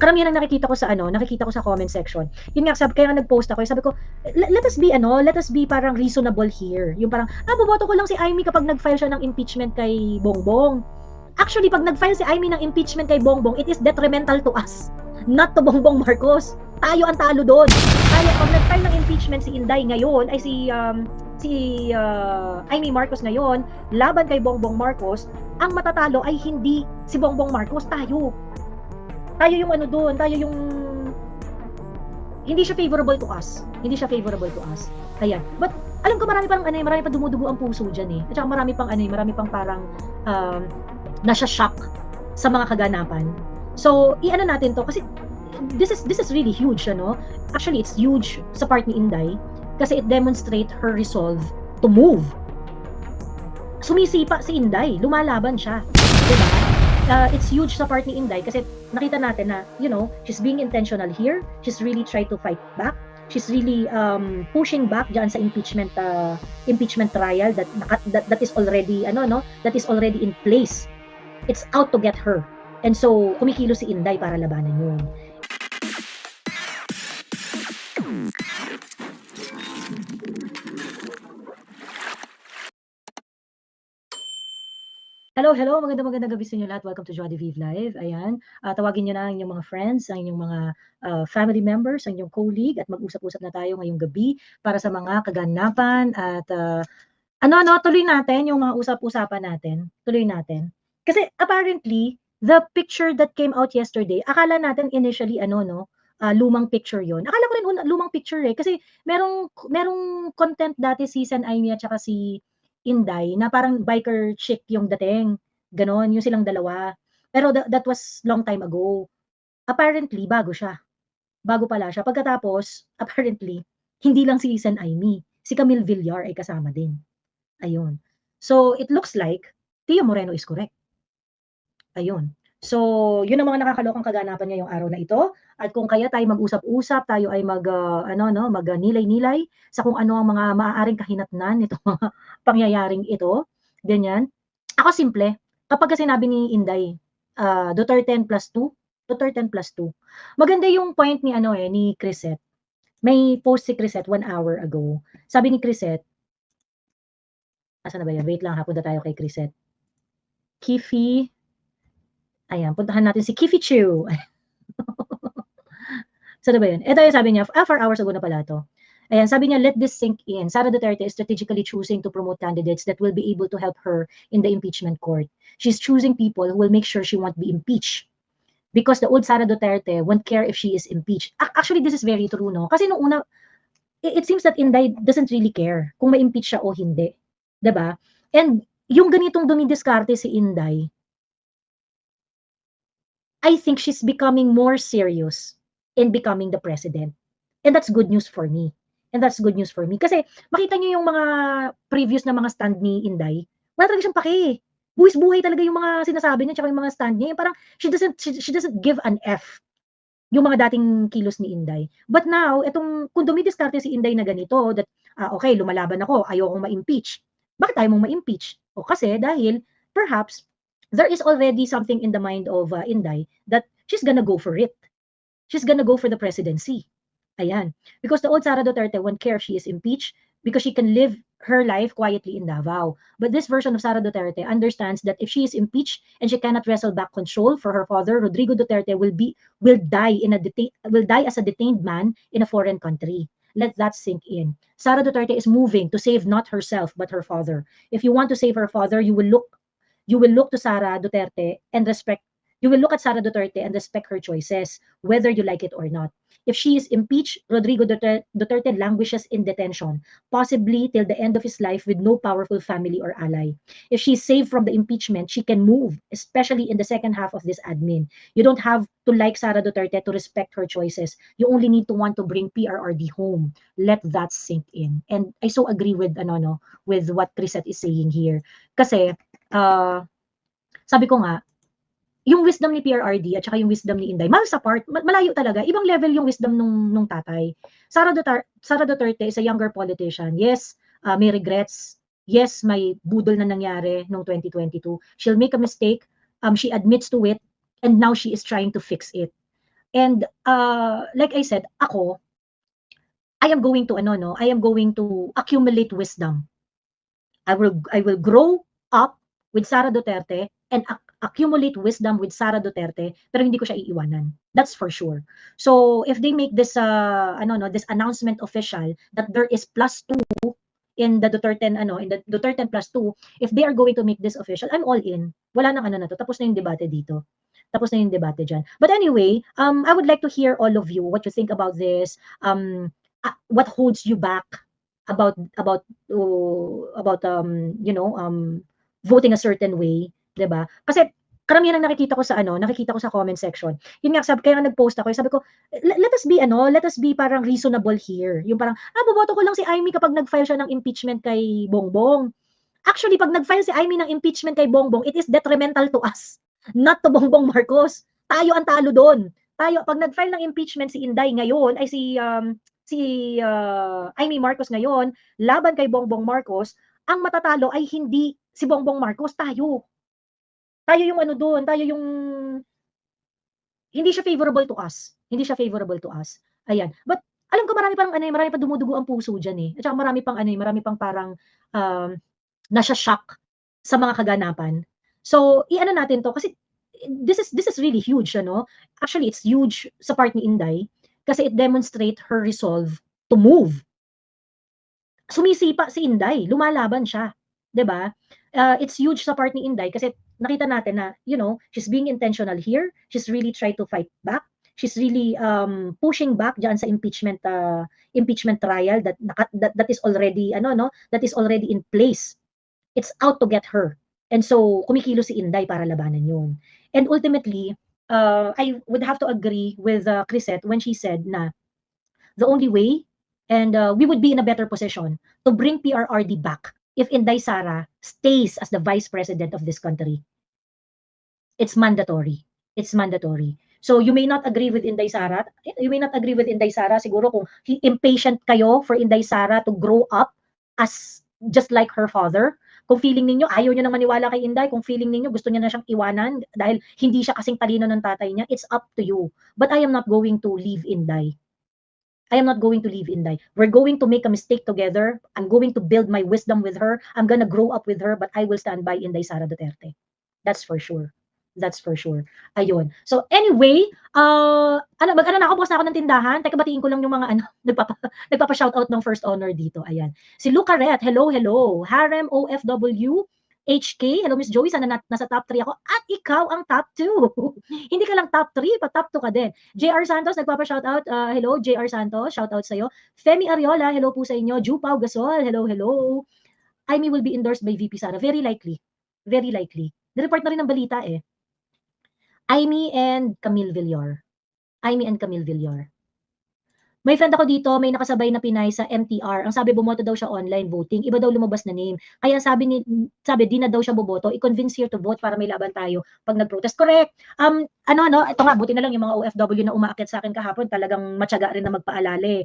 karamihan ng nakikita ko sa comment section. Yun nga, kaya nag-post ako, sabi ko, let us be parang reasonable here. Yung parang, boboto ko lang si Amy kapag nag-file siya ng impeachment kay Bongbong. Actually, pag nag-file si Amy ng impeachment kay Bongbong, it is detrimental to us, not to Bongbong Marcos. Tayo ang talo doon. Kaya pag nag-file ng impeachment si Inday ngayon, ay si Amy Marcos ngayon, laban kay Bongbong Marcos, ang matatalo ay hindi si Bongbong Marcos, tayo. Tayo yung tayo yung hindi siya favorable to us. Ayan. But alam ko marami pang marami pang dumudugo ang puso diyan eh. At saka marami pang parang nasha-shock sa mga kaganapan. So, i-ano natin to kasi this is really huge, ano? Actually, it's huge sa part ni Inday kasi it demonstrate her resolve to move. Sumisipa si Inday, lumalaban siya, 'di ba? It's huge sa part ni Inday kasi nakita natin na, she's being intentional here. She's really trying to fight back. She's really pushing back diyan sa impeachment trial that is already that is already in place. It's out to get her. And so, kumikilos si Inday para labanan 'yun. Hello, magandang gabi sa inyo lahat. Welcome to Joie de Vive Live. Ayan, tawagin niyo na ang inyong mga friends, ang inyong mga family members, ang inyong colleague at mag-usap-usap na tayo ngayong gabi para sa mga kaganapan at tuloy natin yung mga usap-usapan natin. Tuloy natin. Kasi apparently, the picture that came out yesterday, akala natin initially lumang picture 'yon. Akala ko rin lumang picture eh kasi merong content dati si Sen Aimee at saka si Inday na parang biker chick yung dating, gano'n, yung silang dalawa. Pero that was long time ago. Apparently, bago pala siya. Pagkatapos, apparently, hindi lang si Sen Aimee, si Camille Villar ay kasama din. Ayun. So, it looks like Tia Moreno is correct. Ayun. So, yun ang mga nakakalokang kaganapan ngayong araw na ito. At kung kaya tayo mag-usap-usap, tayo ay nilay-nilay sa kung ano ang mga maaaring kahinatnan nitong mga pangyayaring ito. Ganyan. Ako simple. Kapag sinabi ni Inday, Duterte 10+2, Duterte 10+2. Maganda yung point ni Crisette. May post si Crisette 1 hour ago. Sabi ni Crisette, asan na ba yan? Wait lang, punta tayo kay Crisette. Kifi, ayan, puntahan natin si Kifi Chu. Saan na ba yun? Ito yung sabi niya, 4 hours ago na pala to. Ayan, sabi niya, let this sink in. Sara Duterte is strategically choosing to promote candidates that will be able to help her in the impeachment court. She's choosing people who will make sure she won't be impeached. Because the old Sara Duterte won't care if she is impeached. Actually, this is very true, no? Kasi nung una, it seems that Inday doesn't really care kung ma-impeach siya o hindi. 'Di ba? And yung ganitong dumidiskarte si Inday, I think she's becoming more serious in becoming the president. And that's good news for me. Kasi makita niyo yung mga previous na mga stand ni Inday, wala talaga siyang pake. Buwis-buhay talaga yung mga sinasabi niya tsaka yung mga stand niya. Yung parang she doesn't give an F yung mga dating kilos ni Inday. But now, kung dumidiskarte si Inday na ganito, that, okay, lumalaban ako, ayokong ma-impeach. Bakit ayaw mong ma-impeach? O kasi dahil, perhaps, there is already something in the mind of Inday that she's gonna go for it. She's gonna go for the presidency. Ayan. Because the old Sara Duterte won't care if she is impeached because she can live her life quietly in Davao. But this version of Sara Duterte understands that if she is impeached and she cannot wrestle back control for her father, Rodrigo Duterte will die as a detained man in a foreign country. Let that sink in. Sara Duterte is moving to save not herself but her father. If you want to save her father, you will look to Sara Duterte and respect. You will look at Sara Duterte and respect her choices, whether you like it or not. If she is impeached, Rodrigo Duterte languishes in detention, possibly till the end of his life with no powerful family or ally. If she's saved from the impeachment, she can move, especially in the second half of this admin. You don't have to like Sara Duterte to respect her choices. You only need to want to bring PRRD home. Let that sink in. And I so agree with with what Crisette is saying here. Kasi sabi ko nga, yung wisdom ni PRRD at saka yung wisdom ni Inday, miles apart, malayo talaga. Ibang level yung wisdom nung tatay. Sara Duterte is a younger politician. Yes, may regrets. Yes, may budol na nangyari noong 2022. She'll make a mistake. She admits to it, and now she is trying to fix it. And like I said, ako, I am going to ano no, I am going to accumulate wisdom. I will grow up with Sara Duterte and accumulate wisdom with Sara Duterte, pero hindi ko siya iiwanan. That's for sure. So if they make this ano no, this announcement official that there is +2 in the Duterte in the Duterte +2, if they are going to make this official, I'm all in. Wala nang ano na to, tapos na yung debate dito. Tapos na yung debate diyan. But anyway, I would like to hear all of you what you think about this. What holds you back about voting a certain way, 'di ba? Kasi karamihan ng nakikita ko sa comment section. Yun nga sabi kaya nga nag-post ako, sabi ko, let us be parang reasonable here. Yung parang, boboto ko lang si Amy kapag nag-file siya ng impeachment kay Bongbong. Actually, pag nag-file si Amy ng impeachment kay Bongbong, it is detrimental to us, not to Bongbong Marcos. Tayo ang talo doon. Tayo, pag nag-file ng impeachment si Inday ngayon, ay si Amy Marcos ngayon, laban kay Bongbong Marcos, ang matatalo ay hindi si Bongbong Marcos, tayo. Tayo yung ano doon, tayo yung hindi siya favorable to us. Hindi siya favorable to us. Ayan. But alam ko marami pa dumudugo ang puso diyan eh. At saka marami pang parang nasha-shock sa mga kaganapan. So, i-ano natin 'to kasi this is really huge ano. Actually, it's huge sa part ni Inday kasi it demonstrate her resolve to move. Sumisipa si Inday, lumalaban siya, 'di ba? It's huge sa part ni Inday kasi nakita natin na, she's being intentional here. She's really tried to fight back. She's really pushing back diyan sa impeachment trial that is already that is already in place. It's out to get her. And so kumikilos si Inday para labanan 'yun. And ultimately, I would have to agree with Crisette when she said na the only way and we would be in a better position to bring PRRD back if Inday Sara stays as the vice president of this country. It's mandatory. It's mandatory. So you may not agree with Inday Sara. You may not agree with Inday Sara. Siguro kung impatient kayo for Inday Sara to grow up as just like her father. Kung feeling ninyo, ayaw nyo nang maniwala kay Inday, kung feeling ninyo, gusto niya na siyang iwanan dahil hindi siya kasing talino ng tatay niya, it's up to you. But I am not going to leave Inday. I am not going to leave Inday. We're going to make a mistake together. I'm going to build my wisdom with her. I'm gonna grow up with her, but I will stand by Inday Sara Duterte. That's for sure. That's for sure. Ayun. So anyway, mag-ano na ako, bukas na ako ng tindahan. Teka, batiin ko lang yung mga nagpapa-shoutout ng first honor dito. Ayan. Si Lucaret, hello. Harem OFW, HK, hello Miss Joey, sana nasa top 3 ako. At ikaw ang top 2. Hindi ka lang top 3, pa top 2 ka din. JR Santos, nagpapa-shoutout. Hello, JR Santos, shoutout sa'yo. Femi Ariola, hello po sa inyo. Ju Pau Gasol, hello. Amy will be endorsed by VP Sara. Very likely. Very likely. Nireport na rin ng balita eh. Amy and Camille Villar. May friend ako dito, may nakasabay na Pinay sa MTR. Ang sabi, bumoto daw siya online voting. Iba daw lumabas na name. Kaya sabi, di na daw siya boboto. I-convince here to vote para may laban tayo pag nag-protest. Correct. Ito nga, buti na lang yung mga OFW na umaakit sa akin kahapon, talagang matyaga rin na magpaalala.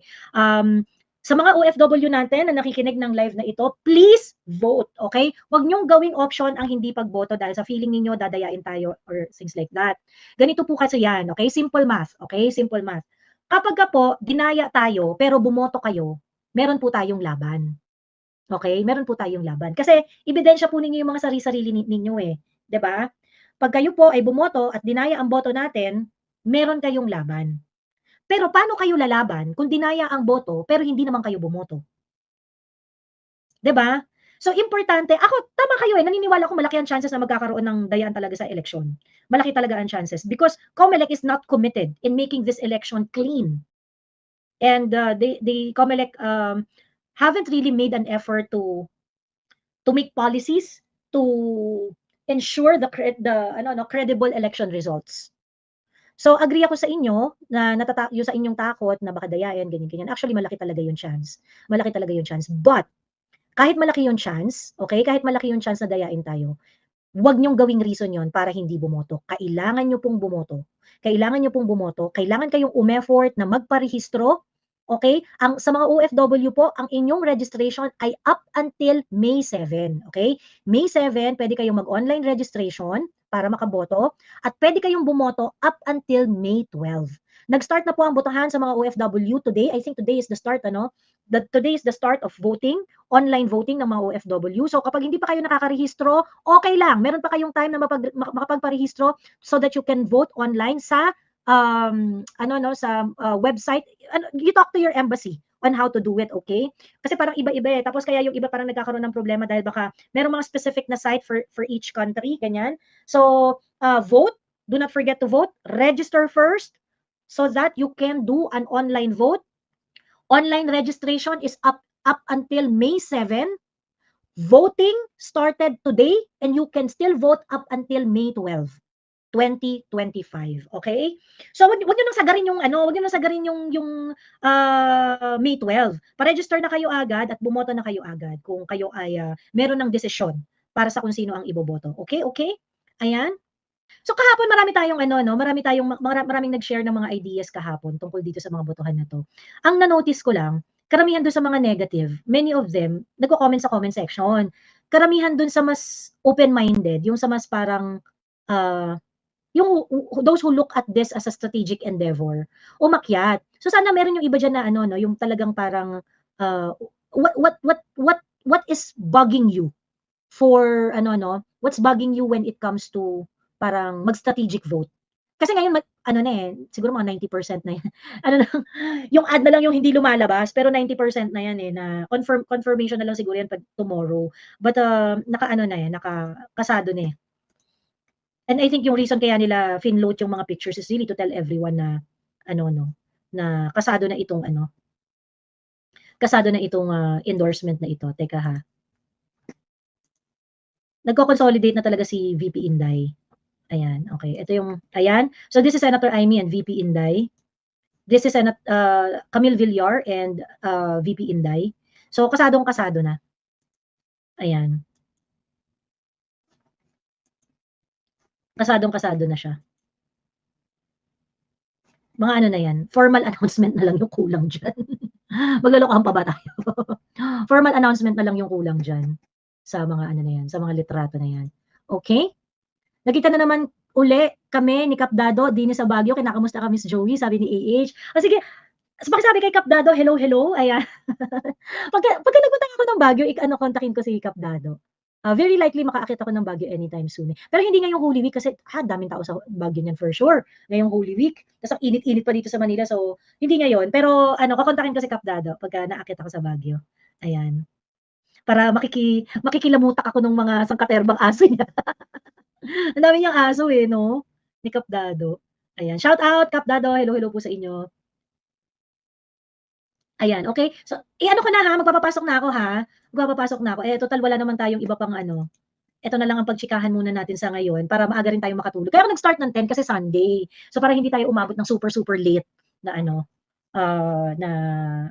Sa mga OFW natin na nakikinig ng live na ito, please vote, okay? Huwag niyong gawing option ang hindi pagboto dahil sa feeling ninyo dadayain tayo or things like that. Ganito po kasi yan, okay? Simple math, okay? Simple math. Kapag po dinaya tayo pero bumoto kayo, meron po tayong laban. Okay? Meron po tayong laban. Kasi ebidensya po ninyo yung mga sarili-sarili ninyo eh, 'di ba? Pag kayo po ay bumoto at dinaya ang boto natin, meron kayong laban. Pero paano kayo lalaban kung dinaya ang boto pero hindi naman kayo bumoto? 'Di ba? So importante, ako tama kayo naniniwala ako malaki ang chances na magkakaroon ng dayaan talaga sa eleksyon. Malaki talaga ang chances because COMELEC is not committed in making this election clean. And the COMELEC haven't really made an effort to make policies to ensure the credible election results. So agree ako sa inyo na yung sa inyong takot na baka dayain ganyan. Actually malaki talaga yung chance. Malaki talaga yung chance. But kahit malaki yung chance, okay? Kahit malaki yung chance na dayain tayo, huwag niyong gawing reason yon para hindi bumoto. Kailangan niyo pong bumoto. Kailangan kayong umeffort na magparehistro. Okay? Sa mga OFW po, ang inyong registration ay up until May 7. Okay? May 7, pwede kayong mag-online registration para makaboto at pwede kayong bumoto up until May 12. Nag-start na po ang botohan sa mga OFW today. I think today is the start, ano? Today is the start of voting, online voting ng mga OFW. So kapag hindi pa kayo nakakarehistro, okay lang. Meron pa kayong time na makapagparehistro so that you can vote online sa sa website. You talk to your embassy on how to do it, okay? Kasi parang iba-iba eh. Tapos kaya yung iba parang nagkakaroon ng problema dahil baka merong mga specific na site for each country, ganyan. So, vote. Do not forget to vote. Register first so that you can do an online vote. Online registration is up until May 7. Voting started today and you can still vote up until May 12. 2025, okay? So wag niyo nang sagarin yung wag niyo nang sagarin yung May 12. Pa-register na kayo agad at bumoto na kayo agad kung kayo ay meron ng desisyon para sa kung sino ang iboboto. Okay? Okay? Ayan. So kahapon maraming nag-share ng mga ideas kahapon tungkol dito sa mga botohan na to. Ang na-notice ko lang, karamihan doon sa mga negative, many of them nagko-comment sa comment section. Karamihan doon sa mas open-minded, yung sa mas parang yung those who look at this as a strategic endeavor, umakyat. So sana meron yung iba diyan na yung talagang parang what is bugging you for what's bugging you when it comes to parang mag-strategic vote. Kasi ngayon siguro mga 90% na yan. Yung ad na lang yung hindi lumalabas pero 90% na yan na confirmation na lang siguro yan pag tomorrow. But nakakasado na eh. And I think yung reason kaya nila finload yung mga pictures is really to tell everyone na na kasado na itong endorsement na ito. Teka ha. Nagko-consolidate na talaga si VP Inday. Ayan, okay. Ito yung So this is Senator Amy and VP Inday. This is Camille Villar and VP Inday. So kasadong-kasado na. Ayan. Kasadong-kasado na siya. Mga na yan, formal announcement na lang yung kulang dyan. Maglalokohan pa ba tayo? Formal announcement na lang yung kulang dyan sa mga na yan, sa mga litrato na yan. Okay? Nakita na naman uli kami ni Kapdado, din sa Baguio, kinakamusta ka Miss Joey, sabi ni AH. Sige, pakisabi kay Kapdado, hello, ayan. pagka nagpunta ako ng Baguio, kontakin ko si Kapdado. Very likely makaakit ako ng Baguio anytime soon. Pero hindi ngayong Holy Week kasi daming tao sa Baguio niyan for sure. Ngayong Holy Week. Tapos ang init-init pa dito sa Manila. So, hindi ngayon. Pero kakontakin ko si Kapdado pagka naakit ako sa Baguio. Ayan. Para makikilamutak ako ng mga sangkaterbang aso niya. Ang dami niyang aso no? Ni Kapdado. Ayan. Shout out, Kapdado. Hello po sa inyo. Ayan, okay. So, ko na ha, magpapapasok na ako ha. Magpapapasok na ako. Total wala naman tayong iba pang Ito na lang ang pagtsikahan muna natin sa ngayon para maaga rin tayong makatulog. Kaya ako nag-start ng 10 kasi Sunday. So para hindi tayo umabot ng super late na na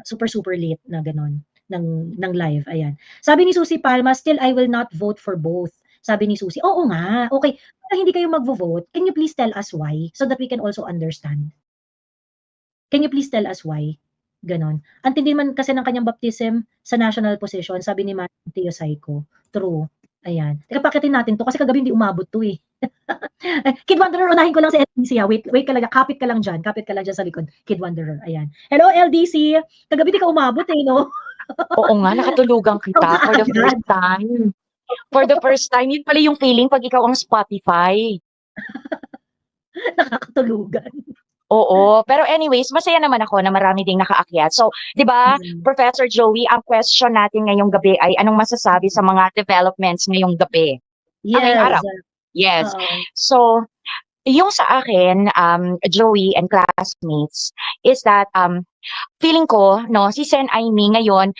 super late na ganon ng live. Ayan. Sabi ni Susie Palma, still I will not vote for both. Sabi ni Susie, oo nga. Okay. Para hindi kayo magvo-vote, can you please tell us why so that we can also understand? Can you please tell us why? Ganon. Ang tindi man kasi ng kanyang baptism sa national position, sabi ni Matthew Psycho. True. Ayan. Teka, pakitin natin to kasi kagabi hindi umabot to eh. Kid Wanderer, unahin ko lang si LDC ha. Wait ka lang. Kapit ka lang dyan sa likod. Kid Wanderer. Ayan. Hello, LDC. Kagabi di ka umabot no? Oo nga, nakatulugan kita for the first time. For the first time, yun pala yung feeling pag ikaw ang Spotify. Nakakatulugan. Oo, pero anyways, masaya naman ako na marami ding nakaakyat. So, 'di ba, Professor Joey, ang question natin ngayong gabi ay anong masasabi sa mga developments ngayong gabi? Ngayong araw. Yes. So, yung sa akin, Joey and classmates, is that feeling ko, no, si Sen Aimee ngayon,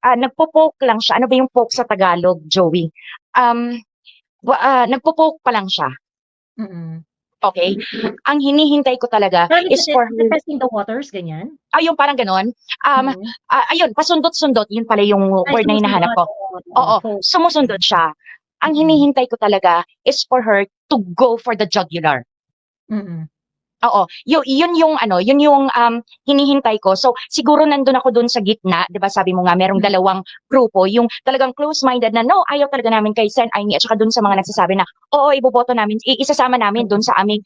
nagpo-poke lang siya. Ano ba yung poke sa Tagalog, Joey? Nagpo-poke pa lang siya. Okay? Ang hinihintay ko talaga is for her... Testing the waters, ganyan? Yung parang ganon. Ayun, pasundot-sundot. Yun pala yung word na hinahanap ko. Oo, sumusundot siya. Ang hinihintay ko talaga is for her to go for the jugular. Oo, yun yung ano, yun yung hinihintay ko. So siguro nandun ako dun sa gitna, 'di ba? Sabi mo nga merong Mm. dalawang grupo, yung talagang close-minded na no, ayaw talaga namin kay Sen Aimee at saka dun sa mga nagsasabi na oo, iboboto namin, isasama namin dun sa aming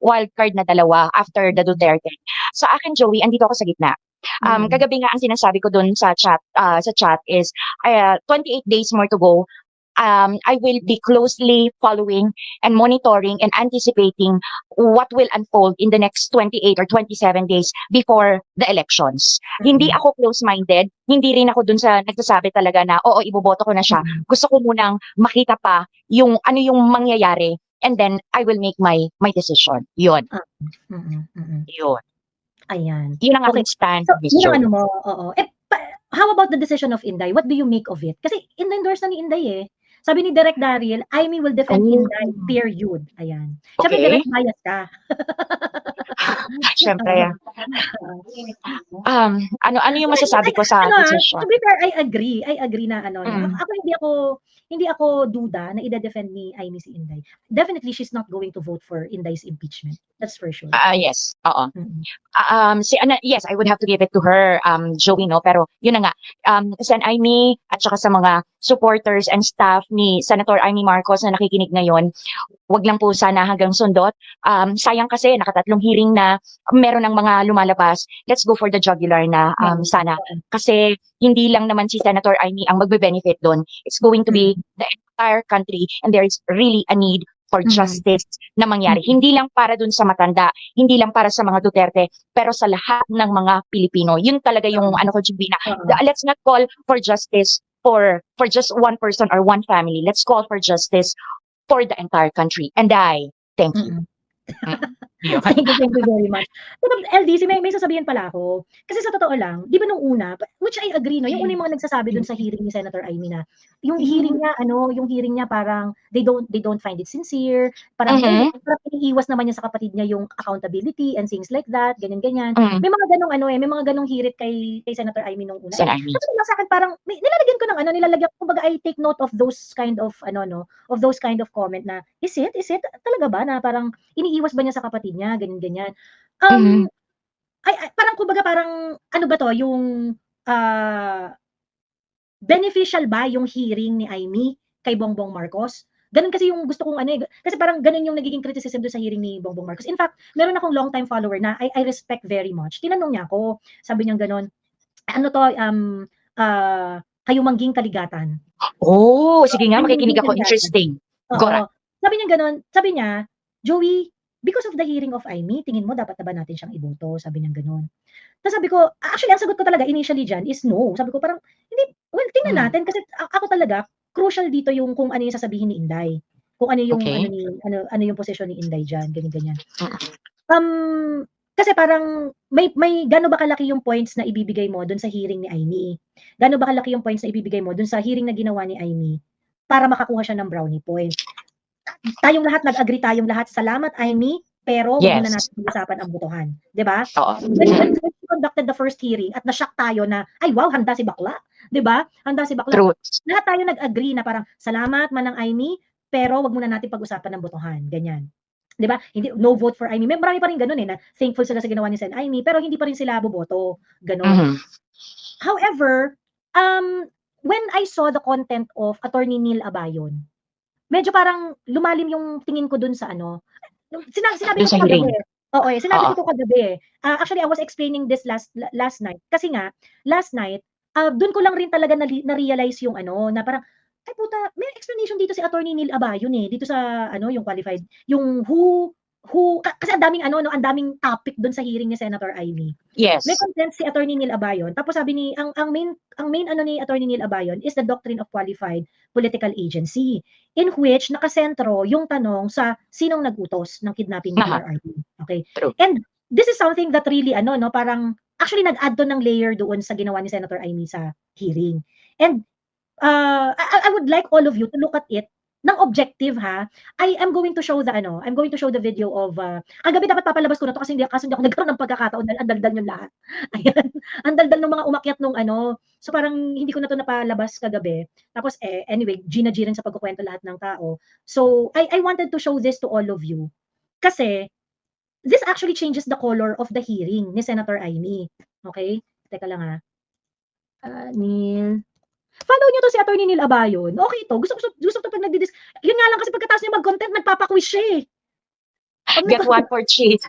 wild card na dalawa after the Duterte. Sa akin, Joey, andito ako sa gitna. Mm. Kagabi nga ang sinasabi ko dun sa chat is 28 days more to go. I will be closely following and monitoring and anticipating what will unfold in the next 28 or 27 days before the elections. Hindi Mm. ako close-minded, hindi rin ako dun sa nagsasabi talaga na oo, iboboto ko na siya. Mm. Gusto ko munang makita pa yung ano yung mangyayari and then I will make my decision. Yun, Ah, mm, mm. yun. Ayan. Yun ang Okay. aking stand, So, Miss yun ang Joey. ano mo, oo. How about the decision of Inday? What do you make of it? Kasi in-endorse na ni Inday eh. Sabi ni Direk Daryl, "Imee will defend Oh, Inday, period." Ayan. Siyempre okay. direct bias ka. Oo. Syempre. Ano yung Ay, masasabi ko sa ano, decision? to be fair, I agree na ano 'no. Mm. Ako hindi ako duda na ide-defend ni Imee si Inday. Definitely she's not going to vote for Inday's impeachment. That's for sure. Yes, oo. Mm. Yes, I would have to give it to her, Joey, no? Pero yun na nga, Sen Aimee at saka sa mga supporters and staff ni Senator Amy Marcos na nakikinig ngayon, wag lang po sana hanggang sundot. Sayang kasi nakatatlong hearing na meron ng mga lumalabas. Let's go for the jugular na sana. Oo. Kasi hindi lang naman si Senator Amy ang magbe-benefit doon. It's going to be the entire country and there is really a need for justice na mangyari. Hindi lang para dun sa matanda, hindi lang para sa mga Duterte, pero sa lahat ng mga Pilipino. Yun talaga yung ano ko, Jubina. Oo. Let's not call for justice for just one person or one family. Let's call for justice for the entire country. And thank you. Yun. Thank you very much. Pero LDC, may sasabihin pala ako. Kasi sa totoo lang, di ba nung una, which I agree, no, yung una yung mga nagsasabi dun sa hearing ni Senator Amy na, yung hearing niya parang they don't find it sincere, parang parang iniiwas naman niya sa kapatid niya yung accountability and things like that, ganyan. May mga ganong may mga ganong hirit kay Senator Amy nung una. Sen Amy. Kasi lang sa akin parang nilalagyan ko ng kumbaga I take note of those kind of of those kind of comment na is it talaga ba na parang iniiwas ba niya sa kapatid niya, ganyan. Parang kumbaga parang ano ba 'to, yung beneficial ba yung hearing ni Imee kay Bongbong Marcos? Ganun kasi yung gusto kong kasi parang ganun yung nagiging criticism do'n sa hearing ni Bongbong Marcos. In fact, meron akong long time follower na I respect very much. Tinanong niya ako, sabi niya gano'n, ano 'to, Kayumangging Kaligatan. Oh, sige nga, makikinig ako. Kaligatan. Interesting. Go Oo. on. Sabi niya gano'n, sabi niya, "Joey, because of the hearing of Imee, tingin mo dapat na ba natin siyang iboto?" Sabi niyang gano'n. Tapos sabi ko, actually ang sagot ko talaga initially diyan is no. Sabi ko parang, hindi, well tingnan natin kasi ako talaga, crucial dito yung kung ano yung sasabihin ni Inday. Kung ano yung Okay. ano yung posisyon ni Inday diyan, ganyan. Kasi parang may gaano ba kalaki yung points na ibibigay mo dun sa hearing ni Imee? Gaano ba kalaki yung points na ibibigay mo dun sa hearing na ginawa ni Imee para makakuha siya ng brownie points? Tayong lahat nag-agree tayong lahat, salamat Imee, pero wag muna natin pag-usapan ang botohan, 'di ba? Oo. When we conducted the first hearing at na-shock tayo na, ay wow, handa si bakla, 'di ba? Handa si bakla. Truth. Lahat tayo nag-agree na parang salamat Manang Imee, pero wag muna natin pag-usapan ng botohan, ganyan. 'Di ba? Hindi, no vote for Imee. Marami pa rin gano'n na thankful sila sa ginawa ni Sen Imee, pero hindi pa rin sila boboto, gano'n. However, when I saw the content of Attorney Neil Abayon, medyo parang lumalim yung tingin ko dun sa sinabi ko to kagabi. Oo, sinabi ko to kagabi. Actually, I was explaining this last night. Kasi nga, last night, dun ko lang rin talaga na-realize yung na parang, ay puta, may explanation dito si Attorney Neil Abayon dito sa yung qualified, yung kasi ang daming topic dun sa hearing ni Senator Imee. Yes. May content si Attorney Neil Abayon, tapos sabi ni ang main ni Attorney Neil Abayon is the doctrine of qualified political agency, in which nakasentro yung tanong sa sinong nag-utos ng kidnapping ni PRRD. Okay? True. And this is something that really parang actually nag-add to ng layer doon sa ginawa ni Senator Imee sa hearing. And I would like all of you to look at it ng objective ha. I'm going to show the video of kagabi dapat papalabas ko na to kasi hindi ako nagkaroon ng pagkakataon dahil ang daldal yung lahat. Ayan. Ang daldal ng mga umakyat nung so parang hindi ko na to napalabas kagabi. Tapos anyway, G rin sa pagkukwento lahat ng tao. So I wanted to show this to all of you. Kasi this actually changes the color of the hearing ni Senator Amy. Okay? Teka lang ha. Neil. Follow nyo to si Attorney Neil Abayon. Okay to. Gusto to pag nagdidis. Yun nga lang kasi pagkatapos niya mag-content, nagpapa-quiz siya eh. Get one for cheap.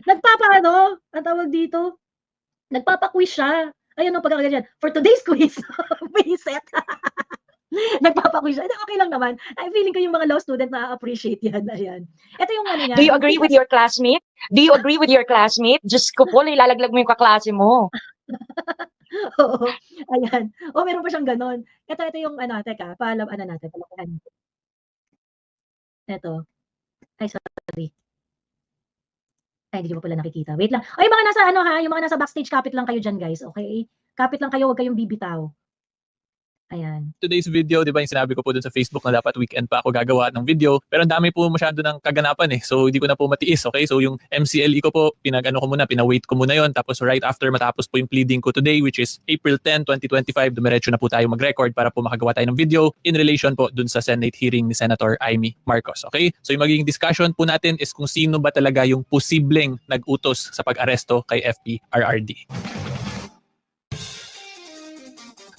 Ang tawag dito, nagpapa-quiz siya. Ayun ang pagkakaganyan. For today's quiz, may set. Nagpapa-quiz siya. Okay lang naman. I feeling ko yung mga law student na-appreciate yan. Ayan. Ito yung ano niya. Do you agree with your classmate? Diyos ko po, ilalaglag mo yung kaklase mo. Oo. Ayan. Meron pa siyang ganon. Ito yung teka, natin. Ito. Ay, sorry. Ay, hindi mo pala nakikita. Wait lang. Ay, mga nasa yung mga nasa backstage, kapit lang kayo dyan, guys. Okay? Kapit lang kayo, huwag kayong bibitaw. Ayan. Today's video, di ba yung sinabi ko po dun sa Facebook na dapat weekend pa ako gagawa ng video. Pero ang dami po masyado ng kaganapan eh. So hindi ko na po matiis, okay? So yung MCLE ko po, pinawait ko muna yon. Tapos right after matapos po yung pleading ko today, which is April 10, 2025, dumiretso na po tayo mag-record para po makagawa tayo ng video in relation po dun sa Senate hearing ni Senator Amy Marcos, okay? So yung magiging discussion po natin is kung sino ba talaga yung posibleng nag-utos sa pag-aresto kay FPRRD.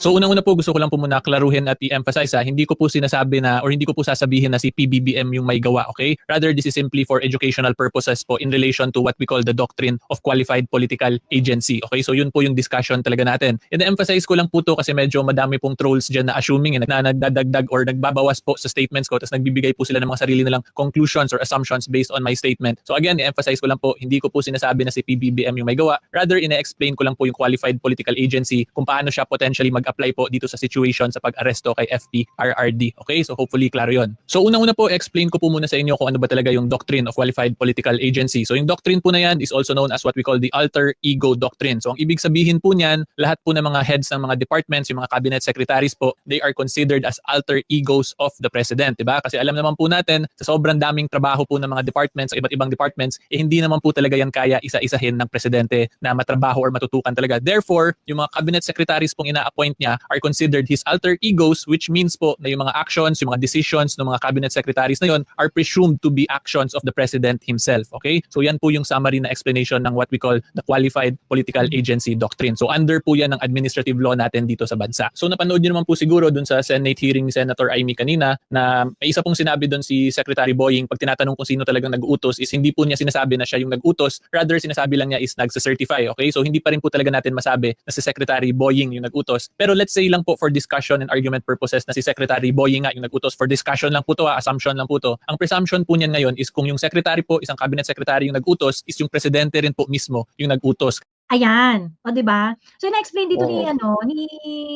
So unang-una po gusto ko lang po muna klaruhin at i-emphasize hindi ko po sinasabi na or hindi ko po sasabihin na si PBBM yung may gawa, okay? Rather this is simply for educational purposes po in relation to what we call the doctrine of qualified political agency, okay? So yun po yung discussion talaga natin. I-emphasize ko lang po to kasi medyo madami pong trolls dyan na assuming na nagdadagdag or nagbabawas po sa statements ko tapos nagbibigay po sila ng mga sarili nilang conclusions or assumptions based on my statement. So again, i-emphasize ko lang po, hindi ko po sinasabi na si PBBM yung may gawa. Rather ina-explain ko lang po yung qualified political agency kung paano siya potentially apply po dito sa situation sa pag-aresto kay FPRRD. Okay? So hopefully klaro yun. So unang-una po, explain ko po muna sa inyo kung ano ba talaga yung doctrine of qualified political agency. So yung doctrine po na yan is also known as what we call the alter ego doctrine. So ang ibig sabihin po niyan, lahat po ng mga heads ng mga departments, yung mga cabinet secretaries po, they are considered as alter egos of the president. Diba? Kasi alam naman po natin, sa sobrang daming trabaho po ng mga departments, sa iba't ibang departments, hindi naman po talaga yan kaya isa-isahin ng presidente na matrabaho or matutukan talaga. Therefore, yung mga cabinet secretaries pong ina-appoint niya are considered his alter egos, which means po na yung mga actions, yung mga decisions ng mga cabinet secretaries na yon are presumed to be actions of the president himself. Okay? So yan po yung summary na explanation ng what we call the qualified political agency doctrine. So under po yan ng administrative law natin dito sa bansa. So napanood niyo naman po siguro dun sa Senate hearing ni Senator Amy kanina na may isa pong sinabi dun si Secretary Boying pag tinatanong kung sino talagang nag-utos is hindi po niya sinasabi na siya yung nag-utos, rather sinasabi lang niya is nagsa-certify. Okay? So hindi pa rin po talaga natin masabi na si Secretary Boying yung nag-utos. Pero let's say lang po for discussion and argument purposes na si Secretary Boying nga yung nag-utos. For discussion lang po to, assumption lang po to. Ang presumption po niyan ngayon is kung yung secretary po, isang cabinet secretary yung nag-utos, is yung presidente rin po mismo yung nag-utos. Ayan, o 'di ba? So na-explain dito ni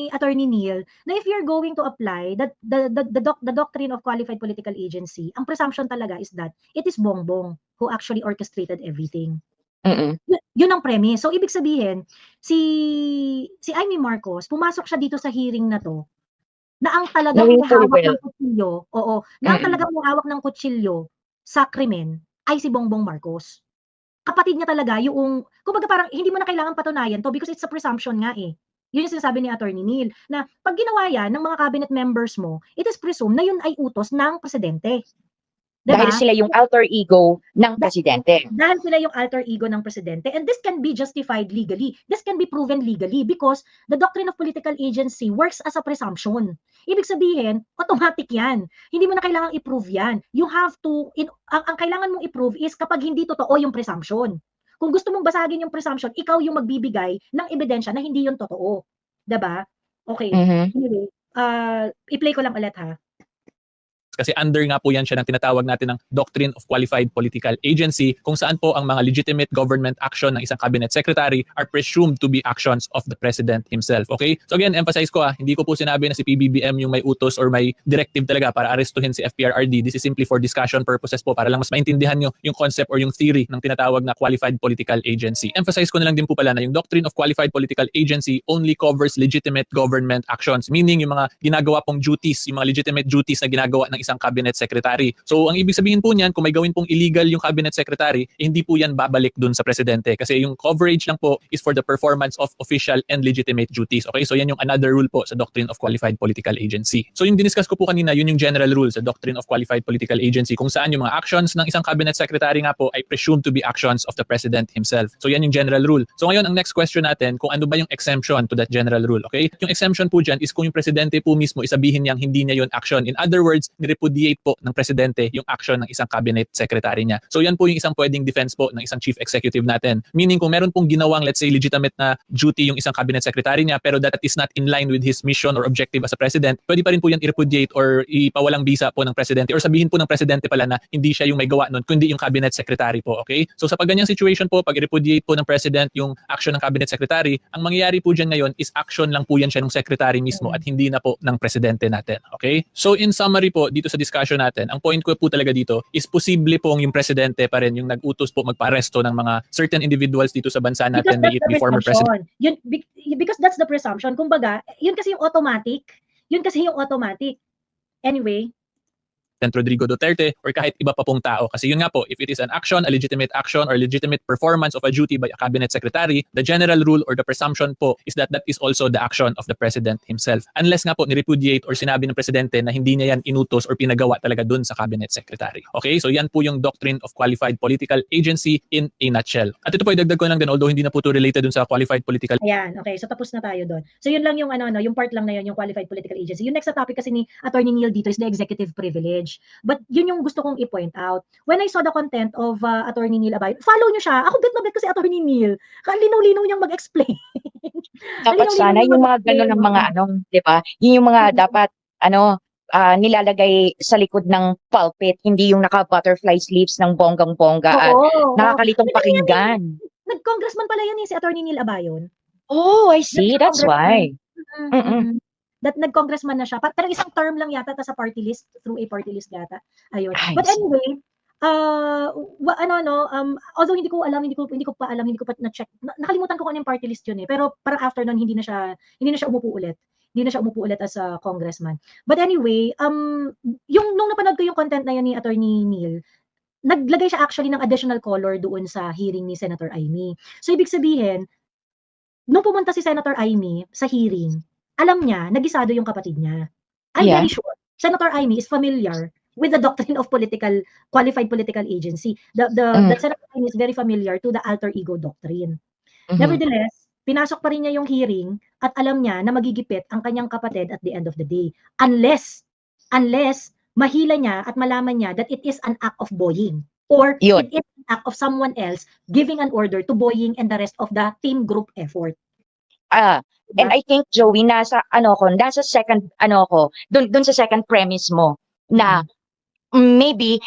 Attorney Neil na if you're going to apply the doctrine of qualified political agency, ang presumption talaga is that it is Bongbong who actually orchestrated everything. Yun ang premise. So ibig sabihin, si Amy Marcos, pumasok siya dito sa hearing na to, na ang talagang may hawak ng kutsilyo, na ang talagang may hawak ng kutsilyo sa krimen ay si Bongbong Marcos. Kapatid niya talaga yung, kumbaga parang hindi mo na kailangan patunayan to because it's a presumption nga eh. Yun yung sinasabi ni Attorney Neil, na pag ginawa yan ng mga cabinet members mo, it is presumed na yun ay utos ng presidente. Diba? Dahil sila yung alter ego ng presidente. Dahil sila yung alter ego ng presidente. And this can be justified legally. This can be proven legally because the doctrine of political agency works as a presumption. Ibig sabihin, automatic yan. Hindi mo na kailangang i-prove yan. You have to, ang kailangan mong i-prove is kapag hindi totoo yung presumption. Kung gusto mong basagin yung presumption, ikaw yung magbibigay ng ebidensya na hindi yun totoo. Diba? Okay. Anyway, i-play ko lang ulit ha. Kasi under nga po yan siya ng tinatawag natin ng Doctrine of Qualified Political Agency kung saan po ang mga legitimate government action ng isang cabinet secretary are presumed to be actions of the president himself. Okay? So again, emphasize ko hindi ko po sinabi na si PBBM yung may utos or may directive talaga para arestuhin si FPRRD. This is simply for discussion purposes po para lang mas maintindihan nyo yung concept or yung theory ng tinatawag na Qualified Political Agency. Emphasize ko na lang din po pala na yung Doctrine of Qualified Political Agency only covers legitimate government actions. Meaning yung mga ginagawa pong duties, yung mga legitimate duties na ginagawa ng isang cabinet secretary. So ang ibig sabihin po niyan, kung may gawin pong illegal yung cabinet secretary, hindi po yan babalik dun sa presidente kasi yung coverage lang po is for the performance of official and legitimate duties. Okay? So yan yung another rule po sa Doctrine of Qualified Political Agency. So yung diniscuss ko po kanina, yun yung general rule sa Doctrine of Qualified Political Agency kung saan yung mga actions ng isang cabinet secretary nga po ay presumed to be actions of the president himself. So yan yung general rule. So ngayon ang next question natin kung ano ba yung exemption to that general rule. Okay? Yung exemption po dyan is kung yung presidente po mismo isabihin niyang hindi niya yun action. In other words, nirepudiate po ng presidente yung action ng isang cabinet secretary niya. So yan po yung isang pwedeng defense po ng isang chief executive natin. Meaning kung meron pong ginawang let's say legitimate na duty yung isang cabinet secretary niya pero that is not in line with his mission or objective as a president, pwede pa rin po yan i-repudiate or ipawalang bisa po ng presidente or sabihin po ng presidente pala na hindi siya yung may gawa nun kundi yung cabinet secretary po. Okay? So sa paganyang situation po, pag i-repudiate po ng president yung action ng cabinet secretary, ang mangyayari po dyan ngayon is action lang po yan siya ng secretary mismo at hindi na po ng presidente natin. Okay? So in summary po, dito sa discussion natin, ang point ko po talaga dito is posible pong yung presidente pa rin yung nag-utos po magpa-aresto ng mga certain individuals dito sa bansa natin, may it be former president. Yun, because that's the presumption. Kumbaga, yun kasi yung automatic. Anyway, Rodrigo Duterte or kahit iba pa pong tao. Kasi yun nga po, if it is an action, a legitimate action or legitimate performance of a duty by a cabinet secretary, the general rule or the presumption po is that that is also the action of the president himself. Unless nga po nirepudiate or sinabi ng presidente na hindi niya yan inutos or pinagawa talaga dun sa cabinet secretary. Okay? So yan po yung Doctrine of Qualified Political Agency in a nutshell. At ito po idagdag ko lang din although hindi na po to related dun sa qualified political. Ayan, okay. So tapos na tayo doon. So yun lang yung yung part lang na yun, yung qualified political agency. Yung next na topic kasi ni Attorney Neil dito is the executive privilege. But yun yung gusto kong i-point out. When I saw the content of Attorney Neil Abayon, follow nyo siya. Ako bet na bet kasi Attorney Neil. Linaw-linaw niyang mag-explain. Dapat sana yung mga gano'n ng mga di ba? Yun yung mga dapat nilalagay sa likod ng pulpit, hindi yung naka-butterfly sleeves ng bonggang-bongga at nakakalitong pakinggan. Nag-congressman pala yan si Attorney Neil Abayon. Oh, I see. That's why. That nag-congressman na siya. Pero isang term lang yata sa party list, through a party list yata. Ayun. I But see. anyway, although hindi ko pa na-check. Nakalimutan ko kung ano yung party list yun eh. Pero parang after nun hindi na siya umupo ulit. Hindi na siya umupo ulit as a congressman. But anyway, nung napanood ko yung content na yun ni Attorney Neil, naglagay siya actually ng additional color doon sa hearing ni Senator Amy. So ibig sabihin, nung pumunta si Senator Amy sa hearing, alam niya, nagisado yung kapatid niya. I'm very sure Senator Amy is familiar with the Doctrine of Qualified Political Agency. The Senator Amy is very familiar to the alter ego doctrine. Nevertheless, pinasok pa rin niya yung hearing at alam niya na magigipit ang kanyang kapatid at the end of the day. Unless mahila niya at malaman niya that it is an act of bullying or it is an act of someone else giving an order to bullying and the rest of the team group effort. And I think, Joey, nasa second, dun sa second premise mo, na maybe,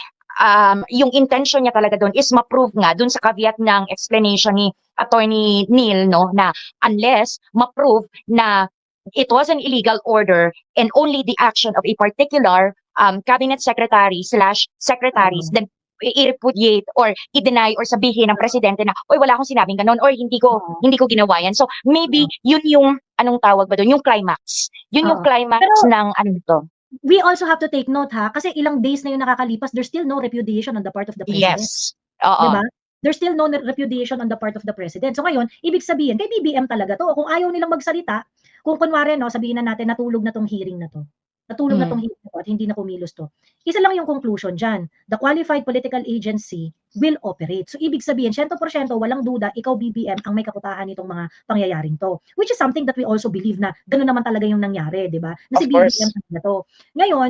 yung intention niya talaga dun is ma-prove nga dun sa caveat ng explanation ni Attorney Neil, no, na unless ma-prove na it was an illegal order and only the action of a particular cabinet secretary/secretaries, then i-repudiate or i-deny or sabihin ng presidente na, oy, wala akong sinabing ganun or hindi ko ginawa yan. So maybe yun yung anong tawag ba doon, yung climax. Yun yung climax ng to. We also have to take note kasi ilang days na yung nakakalipas, there's still no repudiation on the part of the president. Yes. Diba? There's still no repudiation on the part of the president. So ngayon, ibig sabihin, kay BBM talaga to. Kung ayaw nilang magsalita, kung kunwari, sabihin na natin, natulog na tong hearing na to. Natulog na tong hearing na to at hindi na kumilos to. Isa lang yung conclusion dyan. The Qualified Political Agency will operate. So ibig sabihin, 100% walang duda, ikaw BBM ang may kaputahan nitong mga pangyayaring to. Which is something that we also believe na gano'n naman talaga yung nangyari, di ba? Na si BBM na to. Ngayon,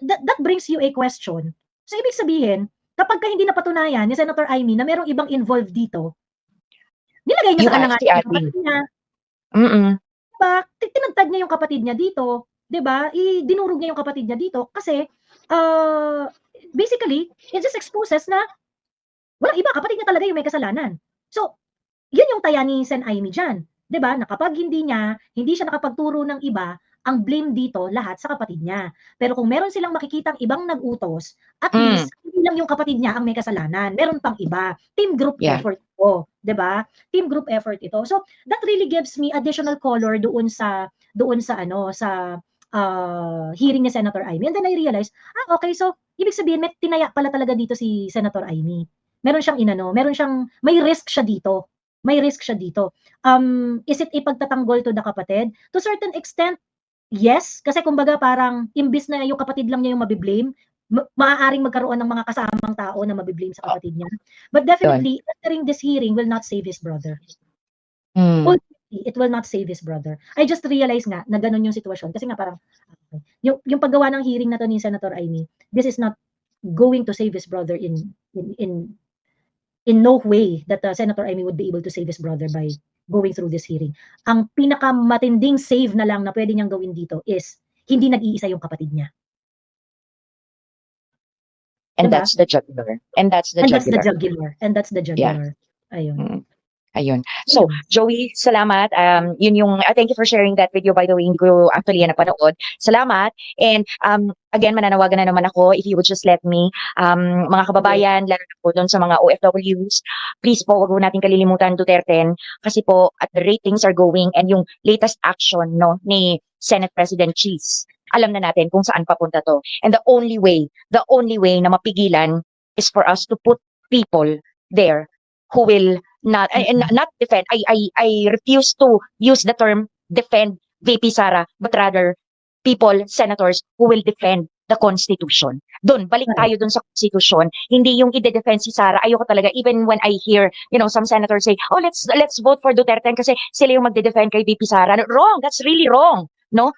that brings you a question. So ibig sabihin, kapag hindi napatunayan ni Senator Amy na merong ibang involved dito, nilagay niya sa kalangan yung kapatid niya. Diba? Tinagtad niya yung kapatid niya dito. Diba? Dinurog niya yung kapatid niya dito kasi basically, it just exposes na walang iba, kapatid niya talaga yung may kasalanan. So, yun yung taya ni Sen Amy dyan. Diba? Na kapag hindi siya nakapagturo ng iba, ang blame dito lahat sa kapatid niya. Pero kung meron silang makikitang ibang nag-utos, at least, hindi lang yung kapatid niya ang may kasalanan. Meron pang iba. Team group effort ito. Diba? Team group effort ito. So, that really gives me additional color doon sa hearing ni Senator Amy. And then I realized, okay, so ibig sabihin may tinaya pala talaga dito si Senator Amy. Meron siyang may risk siya dito. May risk siya dito. Is it ipagtatanggol to the kapatid? To a certain extent, yes. Kasi kumbaga parang imbis na yung kapatid lang niya yung mabiblame, maaaring magkaroon ng mga kasamang tao na mabiblame sa kapatid niya. But definitely, entering this hearing will not save his brother. Ultimately, it will not save his brother. I just realized nga na ganun yung sitwasyon. Kasi nga parang, yung paggawa ng hearing na to ni Senator Amy, this is not going to save his brother in no way that Senator Amy would be able to save his brother by going through this hearing. Ang pinakamatinding save na lang na pwede niyang gawin dito is hindi nag-iisa yung kapatid niya. And Diba? that's the jugular. And that's the jugular. Yeah. Ayun. Ayun. So, Joey, salamat. Yun yung, thank you for sharing that video. By the way, hindi ko actually napanood. Salamat. And again, mananawagan na naman ako, if you would just let me, mga kababayan, lalo na po doon sa mga OFWs, please po, wag po natin kalilimutan Duterte kasi po, at the ratings are going and yung latest action ni Senate President Cheese, alam na natin kung saan papunta to. And the only way na mapigilan is for us to put people there who will not defend. I refuse to use the term defend VP Sara, but rather people, senators who will defend the Constitution. Doon, balik tayo doon sa Constitution. Hindi yung ide-defend si Sara. Ayoko talaga, even when I hear, some senators say, oh, let's vote for Duterte kasi sila yung magde-defend kay VP Sara. Wrong, that's really wrong. No?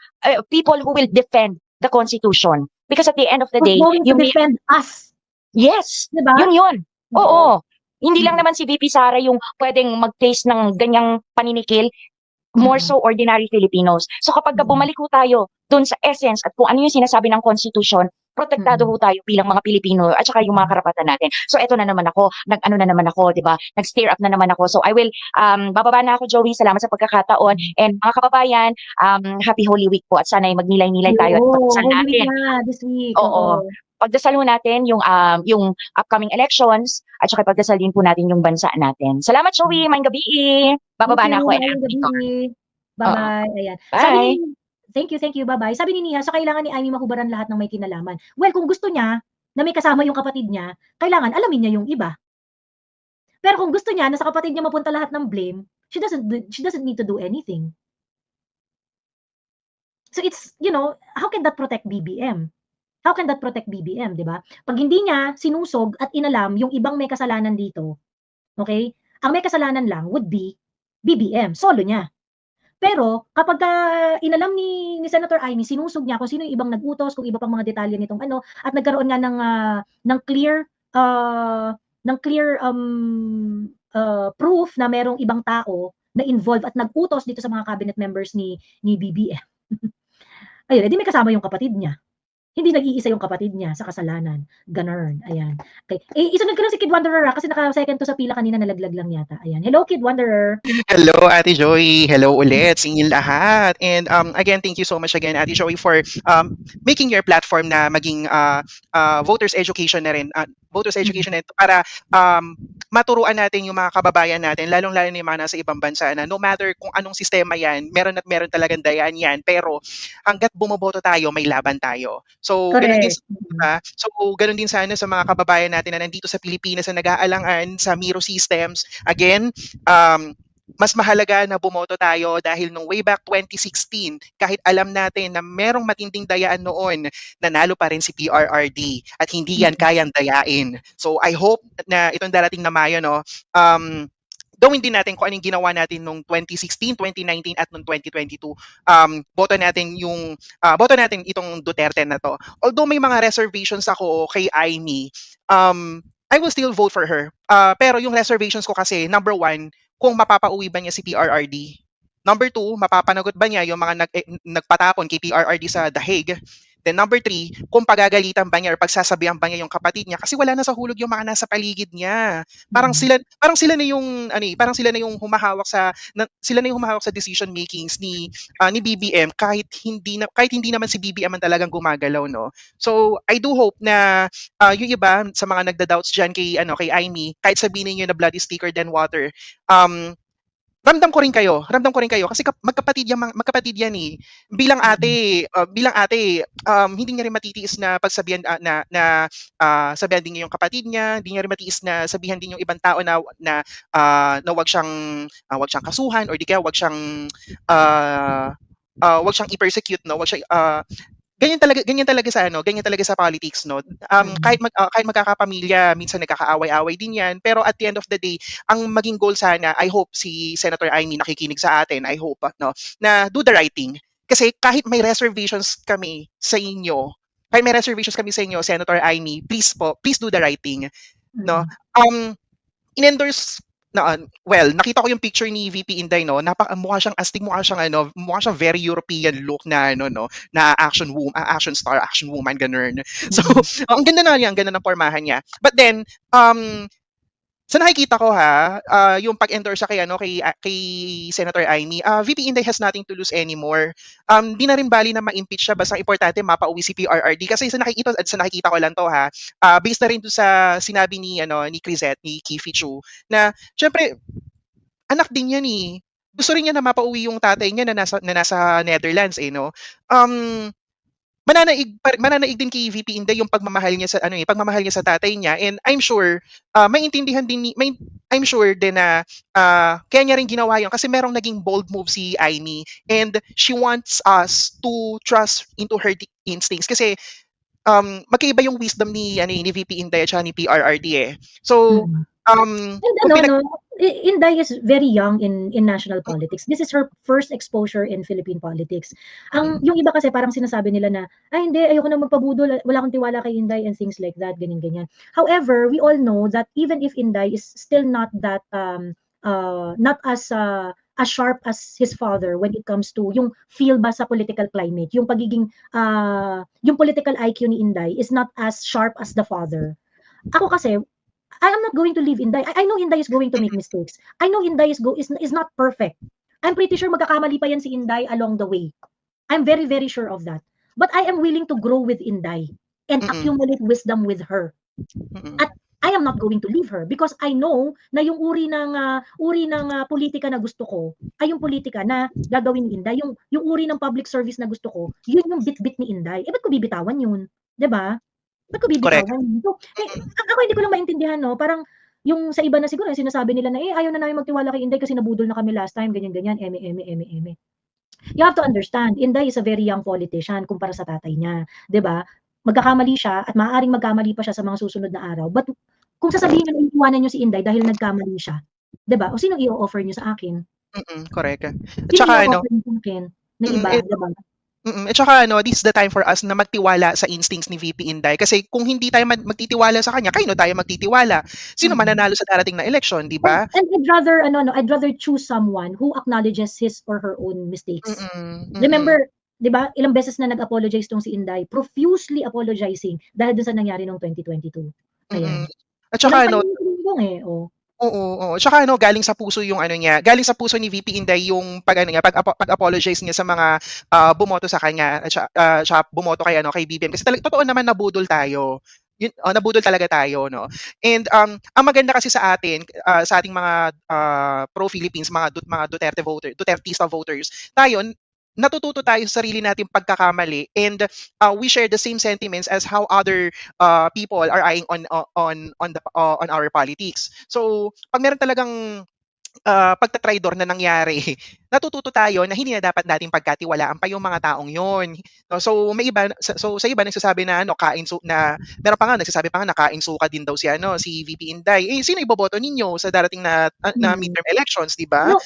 People who will defend the Constitution. Because at the end of the day, you defend us. Yes, diba? Yun. Oo. Hindi lang naman si VP Sara yung pwedeng mag-face ng ganyang paninikil, more so ordinary Filipinos. So kapag bumalik ko tayo doon sa essence at kung ano yung sinasabi ng Constitution, protektado ho tayo bilang mga Pilipino at saka yung mga karapatan natin. So eto na naman ako, di ba? Nag-stir up na naman ako. So I will, bababa na ako, Joey. Salamat sa pagkakataon. And mga kababayan, happy Holy Week po at sana ay magnilay-nilay tayo at pagdasal natin. This week. Oo. Pagdasal natin yung upcoming elections at saka pagdasal din po natin yung bansa natin. Salamat, Joey. Mayang gabi. Bababa na ako. Bye-bye. Ayan. Bye. Thank you. Bye-bye. Sabi ni Nia, so kailangan ni Amy mahubaran lahat ng may kinalaman. Well, kung gusto niya na may kasama yung kapatid niya, kailangan alamin niya yung iba. Pero kung gusto niya na sa kapatid niya mapunta lahat ng blame, she doesn't need to do anything. So it's, how can that protect BBM? How can that protect BBM, di ba? Pag hindi niya sinusog at inalam yung ibang may kasalanan dito, okay? Ang may kasalanan lang would be BBM, solo niya. Pero kapag inalam ni Senator Amy, sinusog niya kung sino yung ibang nag-utos, kung iba pang mga detalye nitong at nagkaroon nga ng clear proof na merong ibang tao na involved at nag-utos dito sa mga cabinet members ni BBM. Ayun, edi may kasama yung kapatid niya. Hindi nag-iisa yung kapatid niya sa kasalanan. Ganun. Ayan. Okay. Isunod ko lang si Kid Wanderer kasi naka-second to sa pila kanina, nalaglag lang yata. Ayan. Hello, Kid Wanderer. Hello, Ate Joy. Hello ulit sa inyong lahat. And again, thank you so much again, Ate Joy, for making your platform na maging voters education na rin. Voters education na ito para maturuan natin yung mga kababayan natin, lalong-lalo na yung mga nasa ibang bansa na no matter kung anong sistema yan, meron at meron talagang dayaan yan. Pero hanggat bumoboto tayo, may laban tayo. So, ganun din sana sa mga kababayan natin na nandito sa Pilipinas na nag-aalangan sa Miro systems. Again, mas mahalaga na bumoto tayo dahil nung way back 2016, kahit alam natin na merong matinding dayaan noon, nanalo pa rin si PRRD at hindi yan kayang dayain. So, I hope na itong darating na Mayo, gawin din natin kung anong ginawa natin nung 2016, 2019 at nung 2022. Boto natin itong Duterte na to. Although may mga reservations ako kay Amy, I will still vote for her. Pero yung reservations ko kasi, number one, kung mapapauwi ba niya si PRRD. Number two, mapapanagot ba niya yung mga nagpatapon kay PRRD sa The Hague. Then number three, kung pagagalitan ba niya or pagsasabihan ba niya yung kapatid niya kasi wala na sa hulog yung mga nasa paligid niya. Parang sila na yung humahawak sa decision makings ni BBM kahit hindi naman si BBM ang talagang gumagalaw, no. So I do hope na yung iba sa mga nagda-doubts diyan kay Amy, kahit sabihin niyo na blood is thicker than water, ramdam ko rin kayo kasi magkapatid yan eh. Bilang ate, hindi niya rin matitiis na pagsabihan sabihan din yung kapatid niya, hindi niya rin matiis na sabihan din yung ibang tao na wag siyang kasuhan or di kaya wag siyang i-persecute, no, wag siya ganyan talaga sa politics, no. Kahit magkakapamilya minsan nagkakaaway-away din yan, pero at the end of the day ang maging goal sana, I hope si Senator Amy nakikinig sa atin, I hope, no, na do the right thing. Kasi kahit may reservations kami sa inyo, Senator Amy, please do the right thing, no. In-endorse nakita ko yung picture ni VP Inday, no. Mukha siyang astig, mukha siyang very European look na no, na action star, action woman, ganun. So, ang ganda ng pormahan niya. But then, sa nakikita ko yung pag-endorse sa kay Senator Amy, VP Inday has nothing to lose anymore. Di na rin bali na ma-impeach siya, basta importante mapauwi si PRRD. Kasi sa nakikita ko lang to based na rin to sa sinabi ni Crisette, ni Kifi Chu, na syempre anak din yan eh. Gusto rin niya na mapauwi yung tatay niya na nasa Netherlands no. Mananaig din kay VP Inday yung pagmamahal niya sa tatay niya, and I'm sure I'm sure din na kaya niya rin ginawa yun kasi merong naging bold move si Amy, and she wants us to trust into her instincts kasi magkaiba yung wisdom ni VP Inday at ni PRRD eh. So Inday is very young in national politics. This is her first exposure in Philippine politics. Yung iba kasi parang sinasabi nila na, hindi, ayoko na magpabudol, wala akong tiwala kay Inday and things like that, ganyan. However, we all know that even if Inday is still not that, not as sharp as his father when it comes to yung feel ba sa political climate, yung pagiging, yung political IQ ni Inday is not as sharp as the father. Ako kasi, I am not going to leave Inday. I know Inday is going to make mistakes. I know Inday is not perfect. I'm pretty sure magkakamali pa yan si Inday along the way. I'm very, very sure of that. But I am willing to grow with Inday and accumulate wisdom with her. At I am not going to leave her because I know na yung uri ng politika na gusto ko ay yung politika na gagawin ni Inday. Yung uri ng public service na gusto ko, yun yung bit-bit ni Inday. Ba't ko bibitawan yun? 'Di ba? Ba't ko bibitawan? So, ako hindi ko lang maintindihan, no? Parang yung sa iba na siguro, sinasabi nila na, ayaw na namin magtiwala kay Inday kasi nabudol na kami last time, ganyan-ganyan, eme. You have to understand, Inday is a very young politician kumpara sa tatay niya. 'Di ba? Magkakamali siya at maaaring magkamali pa siya sa mga susunod na araw. But kung sasabihin niyo na iiwanan niyo si Inday dahil nagkamali siya, 'di ba? O sino i-o-offer niyo sa akin? Correct. At saka na iba, 'di ba? At saka this is the time for us na magtiwala sa instincts ni VP Inday kasi kung hindi tayo magtitiwala sa kanya, kayo tayo magtitiwala. Sino mananalo sa darating na election, di ba? And I'd rather choose someone who acknowledges his or her own mistakes. Remember, di ba, ilang beses na nag-apologize tong si Inday, profusely apologizing dahil dun sa nangyari noong 2022. Ayan. At saka Oo. Tsaka galing sa puso yung galing sa puso ni VP Inday yung pag-apologize niya sa mga bumoto sa kanya at siya bumoto kay BBM kasi totoo naman nabudol tayo. Nabudol talaga tayo, no. And ang maganda kasi sa atin, sa ating mga pro-Philippines, mga Dutertista voters, tayo natututo tayo sa sarili nating pagkakamali, and we share the same sentiments as how other people are eyeing on our politics. So pag meron talagang pagtatraidor na nangyari, natututo tayo na hindi na dapat nating pagkatiwalaan pa yung mga taong yon. So may iba, sa iba nagsasabi na meron pa nga nagsasabi na kain suka din daw si VP Inday. Sino iboboto ninyo sa darating na midterm elections, di ba? No.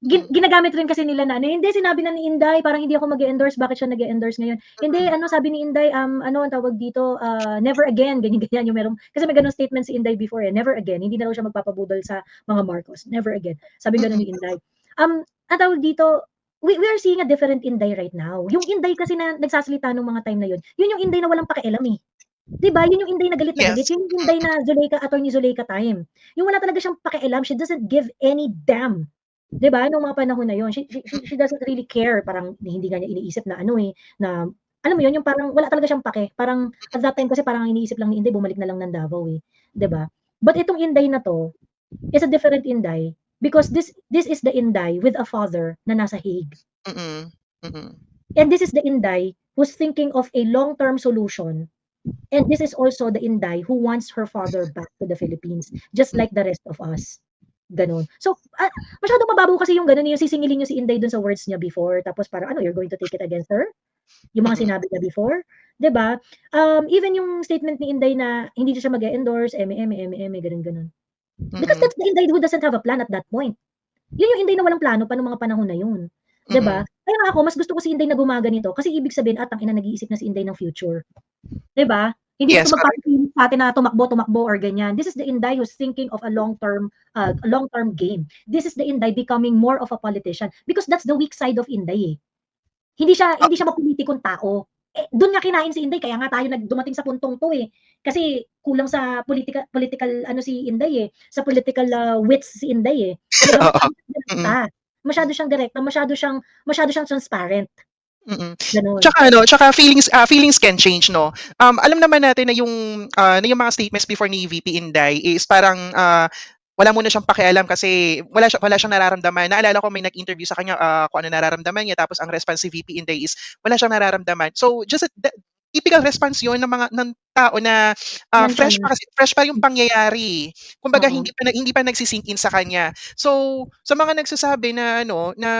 Ginagamit rin kasi nila na hindi, sinabi na ni Inday parang hindi ako mag-endorse, bakit siya nag-endorse ngayon? Hindi, sabi ni Inday, ang tawag dito, never again, ganyan yung meron. Kasi may ganung statement si Inday before, never again, hindi na raw siya magpapabudol sa mga Marcos, never again. Sabi ganun ni Inday. Ang tawag dito, we are seeing a different Inday right now. Yung Inday kasi na nagsasalita nung mga time na yun yung Inday na walang pakialam eh. Diba? Yun yung Inday na galit na galit. Yun yung Inday na Attorney Zuleika time. Yung wala talaga siyang pakialam, she doesn't give any damn. 'Di ba? Nung mga panahon na 'yon, she doesn't really care, parang hindi nga niya iniisip na na alam mo 'yon, yung parang wala talaga siyang pake. Parang at that time kasi parang iniisip lang ni Inday bumalik na lang ng Davao 'di ba? But itong Inday na to is a different Inday Because this is the Inday with a father na nasa Hague. Mm. Mm. And this is the Inday who's thinking of a long-term solution. And this is also the Inday who wants her father back to the Philippines, just like the rest of us. Ganon. So, masyadong mababaw kasi yung ganon, yung sisingilin niyo si Inday dun sa words niya before, tapos parang, you're going to take it against her? Yung mga sinabi niya before? 'Di ba? Even yung statement ni Inday na hindi siya mag-e-endorse, ganon. Because that's the Inday who doesn't have a plan at that point. Yun yung Inday na walang plano pa nung mga panahon na yun. 'Di ba? Kaya nga ako, mas gusto ko si Inday na gumaganito kasi ibig sabihin, tangina, nag-iisip na si Inday ng future. 'Di ba? Hindi Yes, ito magpapapilit sa atin na tumakbo or ganyan. This is the Inday who's thinking of a long-term game. This is the Inday becoming more of a politician because that's the weak side of Inday eh. Hindi siya mapolitikong tao. Doon nga kinain si Inday, kaya nga tayo dumating sa puntong to eh. Kasi kulang sa political si Inday eh, sa political wits si Inday eh. Masyado siyang direkta, masyado siyang transparent. Ganun. Tsaka feelings can change, no. Alam naman natin na yung mga statements before ni VP Inday is parang wala muna siyang pakialam kasi wala siyang nararamdaman. Naalala ko may nag-interview sa kanya kung ano nararamdaman niya, tapos ang response si VP Inday is wala siyang nararamdaman. So just typical response 'yon ng tao na fresh pa yung pangyayari. Kumbaga hindi pa nagsisink in sa kanya. So sa mga nagsasabi na na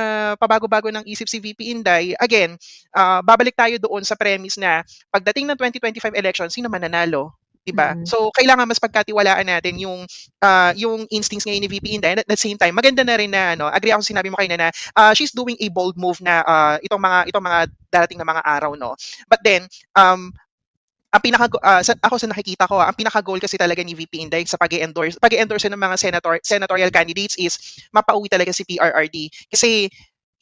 pabago-bago ng isip si VP Inday, again, babalik tayo doon sa premise na pagdating ng 2025 election, sino mananalo? Diba? So kailangan mas pagkatiwalaan natin yung instincts ngayon ni VP Inday. At the same time, maganda na rin na agree ako sa sinabi mo kanina na she's doing a bold move na itong mga darating na mga araw, no. But then ang ako sa nakikita ko, ang pinaka-goal kasi talaga ni VP Inday sa pag-endorse ng mga senatorial candidates is mapauwi talaga si PRRD. Kasi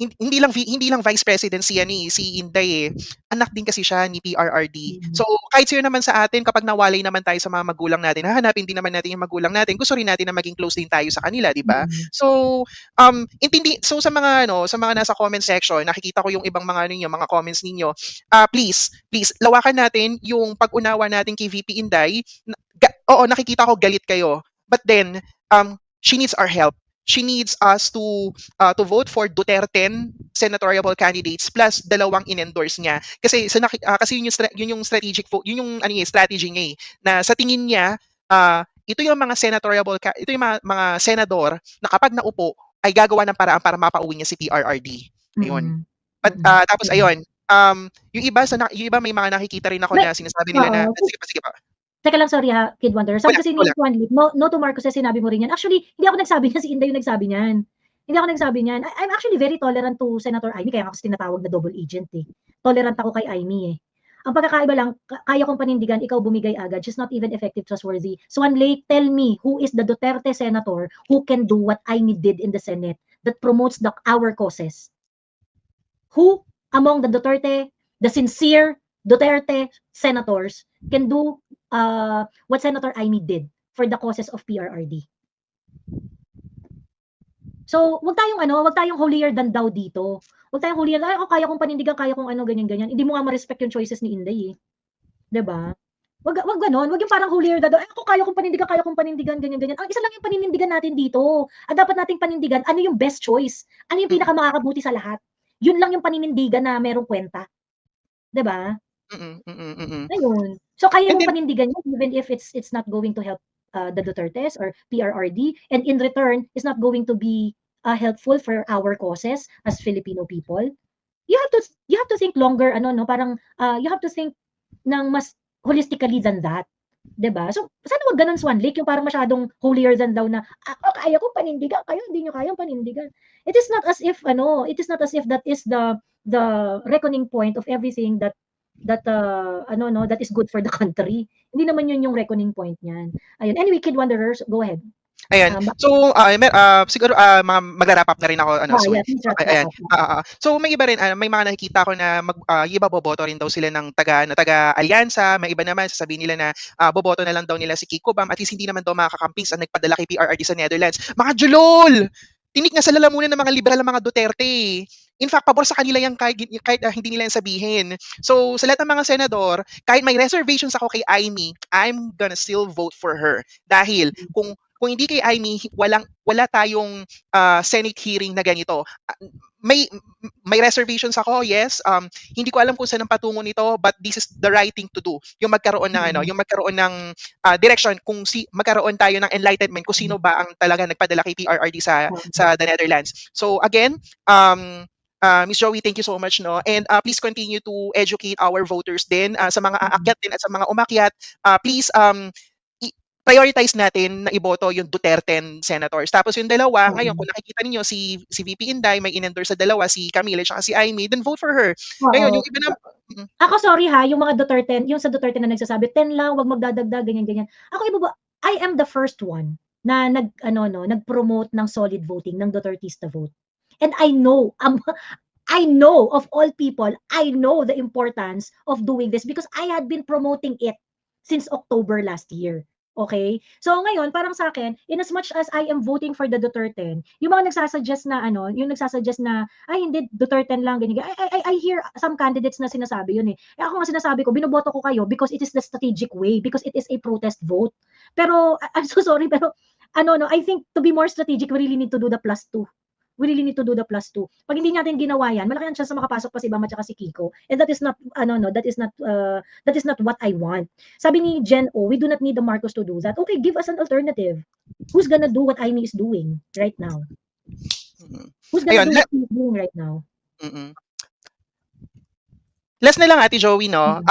hindi lang vice president si Inday eh. Anak din kasi siya ni PRRD. So kahit sino naman sa atin, kapag nawalay naman tayo sa mga magulang natin, hahanapin din naman natin yung magulang natin. Gusto rin natin na maging close din tayo sa kanila, di ba? So sa mga nasa comment section, nakikita ko yung ibang mga comments ninyo. Please lawakan natin yung pag-unawa natin kay VP Inday. Oo, nakikita ko galit kayo. But then she needs our help. She needs us to vote for Duterte senatorial candidates plus dalawang in-endorse niya. Kasi yun yung strategic strategy niya eh, na sa tingin niya ito yung mga mga senador na kapag naupo ay gagawa ng paraan para mapauwi niya si PRRD. Ayun. But tapos ayun, yung iba may mga nakikita rin ako na sinasabi nila na sige pa. Teka lang, sorry ha, Kid Wonder. Sabi kasi ni Juan Lee, no to Marcos, sinabi mo rin yan. Actually, hindi ako nagsabi niyan, si Inday yung nagsabi niyan. Hindi ako nagsabi niyan. I'm actually very tolerant to Senator Amy, kaya ako tinatawag na double agent eh. Tolerant ako kay Amy eh. Ang pagkakaiba lang, kaya kong panindigan, ikaw bumigay agad. She's not even effective, trustworthy. Swan Lake, tell me, who is the Duterte senator who can do what Amy did in the Senate that promotes our causes? Who among the sincere Duterte senators can do what Senator Amy did for the causes of PRRD? So, wag tayong holier than thou dito. Wag tayong holier, kaya kong panindigan, kaya kong ganyan. Hindi mo nga ma-respect yung choices ni Inday eh. 'Di ba? Wag ganon, wag yung parang holier than thou. Kaya kong panindigan, ganyan. Ang isa lang yung paninindigan natin dito. Ang dapat nating panindigan, ano yung best choice? Ano yung pinakamakakabuti sa lahat? Yun lang yung paninindigan na merong kwenta. 'Di ba? Ayun. So kaya mong panindigan yun even if it's not going to help the Dutertes or PRRD, and in return is not going to be helpful for our causes as Filipino people. You have to think longer, parang you have to think ng mas holistically than that. 'Di ba? So sana wag ganun, Swan Lake, yung parang masyadong holier than thou na kaya kong panindigan, kayo hindi niyo kayang panindigan. It is not as if that is the reckoning point of everything that is good for the country. Hindi naman yun yung reckoning point niyan. Ayun. Anyway, Kid Wanderers, go ahead. Ayan. So siguro magla-wrap up na rin ako soon. Ayan. So may iba rin, may mga nakikita ko na iba boboto rin daw sila ng taga-alyansa, may iba naman sasabihin nila na boboto na lang daw nila si Kiko Bam, at least hindi naman daw makaka-campaigns ang nagpadala kay PRRD sa Netherlands. Mga julol! Tinik na sa lalamunan ng mga liberal ng mga Duterte. In fact, pabor sa kanila yan kahit hindi nila yan sabihin. So, sa lahat ng mga senador, kahit may reservations ako kay Amy, I'm gonna still vote for her. Dahil kung kung hindi kay Amy, wala tayong Senate hearing na ganito. May reservations ako, yes. Hindi ko alam kung saan ang patungo nito, but this is the right thing to do. Yung magkaroon ng yung magkaroon ng direction, magkaroon tayo ng enlightenment kung sino ba ang talaga nagpadala kay PRRD sa the Netherlands. So again, Miss Joey, thank you so much, no? And please continue to educate our voters din, sa mga aakyat din at sa mga umakyat. Please prioritize natin na iboto yung Duterte senators. Tapos yung dalawa, ngayon kung nakikita niyo si VP Inday may in-endorse sa dalawa, si Camille at si Amy, then vote for her. Ngayon yung iba na Ako sorry ha, yung mga Duterte, yung sa Duterte na nagsasabi 10 lang, wag magdadagdag ganyan. Ako I am the first one na nag-promote ng solid voting, ng Dutertista vote. And I know of all people, I know the importance of doing this because I had been promoting it since October last year. Okay? So ngayon, parang sa akin, in as much as I am voting for the Duterte, yung mga nagsasuggest na ay hindi Duterte lang ganyan. I hear some candidates na sinasabi yun eh. Ako nga sinasabi ko, binoboto ko kayo because it is the strategic way, because it is a protest vote. Pero I'm so sorry pero I think to be more strategic, we really need to do the +2. We really need to do the +2. Pag hindi natin ginawa yan, malaki ang chance na makapasok pa si Bam at saka si Kiko. And that is not that is not what I want. Sabi ni Jen O, we do not need the Marcos to do that. Okay, give us an alternative. Who's gonna do what Amy is doing right now? Who's gonna do what Amy is doing right now? Last na lang, Ate Joey, no?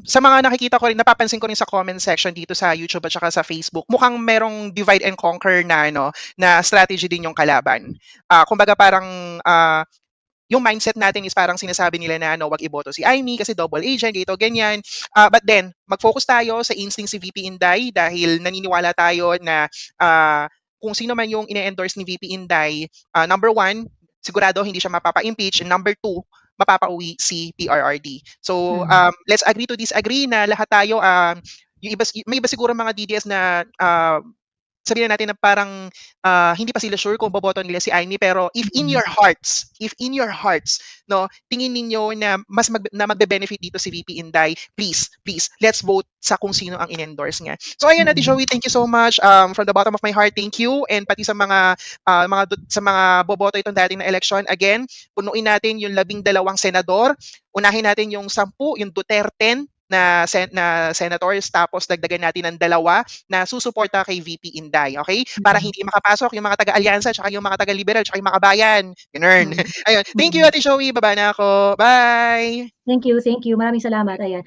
Sa mga nakikita ko rin, napapansin ko rin sa comment section dito sa YouTube at saka sa Facebook, mukhang merong divide and conquer na strategy din yung kalaban. Kumbaga parang yung mindset natin is parang sinasabi nila na wag iboto si Amy kasi double agent, dito, ganyan. But then, mag-focus tayo sa instinct si VP Inday dahil naniniwala tayo na kung sino man yung ine-endorse ni VP Inday, number 1, sigurado hindi siya mapapa-impeach, and number 2, mapapauwi si PRRD. So, let's agree to disagree na lahat tayo, may iba siguro mga DDS na sabihin natin na parang hindi pa sila sure kung boboto nila si Amy, pero if in your hearts, no, tingin ninyo na magbe-benefit dito si VP Inday, please, let's vote sa kung sino ang in-endorse nga. So ayun, Ate Joey, thank you so much. From the bottom of my heart, thank you, and pati sa mga boboto itong dating na election, again, punuin natin yung 12 senador, unahin natin yung 10, yung Duterte na senators, tapos dagdagan natin ng 2 na susuporta kay VP Inday, okay? Para hindi makapasok yung mga taga-alyansa, tsaka yung mga taga-liberal, tsaka yung mga bayan. Ganun. Ayun. Thank you, Ate Joey. Baba na ako. Bye! Thank you. Maraming salamat. Ayan.